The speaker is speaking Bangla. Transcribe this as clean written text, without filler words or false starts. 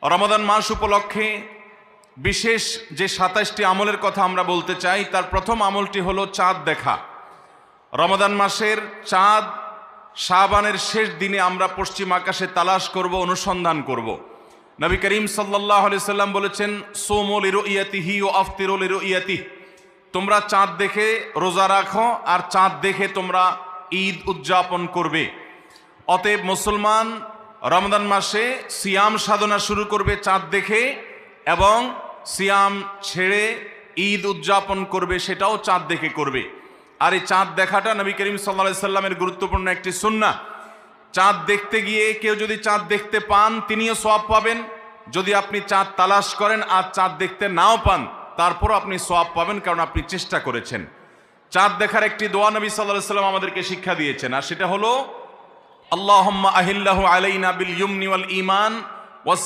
রমাদান মাস উপলক্ষে বিশেষ যে ২৭টি আমলের কথা আমরা বলতে চাই, তার প্রথম আমলটি হলো চাঁদ দেখা। রমাদান মাসের চাঁদ শাবানের শেষ দিনে আমরা পশ্চিম আকাশে তালাশ করব, অনুসন্ধান করব। নবী করিম সাল্লাল্লাহু আলাইহি সাল্লাম বলেছেন, সোমু লিরুইয়াতিহি ওয়া আফতিরু লিরুইয়াতিহি, তোমরা চাঁদ দেখে রোজা রাখো আর চাঁদ দেখে তোমরা ঈদ উদযাপন করবে। অতএব মুসলমান রমজান মাসে সিয়াম সাধনা শুরু করবে চাঁদ দেখে, এবং সিয়াম ছেড়ে ঈদ উদযাপন করবে সেটাও চাঁদ দেখে করবে। আর এই চাঁদ দেখাটা নবী করিম সাল্লাল্লাহু আলাইহি সাল্লামের গুরুত্বপূর্ণ একটি সুন্নাহ। চাঁদ দেখতে গিয়ে কেউ যদি চাঁদ দেখতে পান তিনিও সওয়াব পাবেন। যদি আপনি চাঁদ তালাশ করেন আর চাঁদ দেখতে নাও পান, তারপরও আপনি সওয়াব পাবেন, কারণ আপনি চেষ্টা করেছেন। চাঁদ দেখার একটি দোয়া নবী সাল্লাল্লাহু আলাইহি সাল্লাম আমাদেরকে শিক্ষা দিয়েছেন, আর সেটা হলো আল্লাহুম্মা আহিল্লাহু আলাইনা বিল ইয়ুমনি ওয়াল ঈমান ওয়াস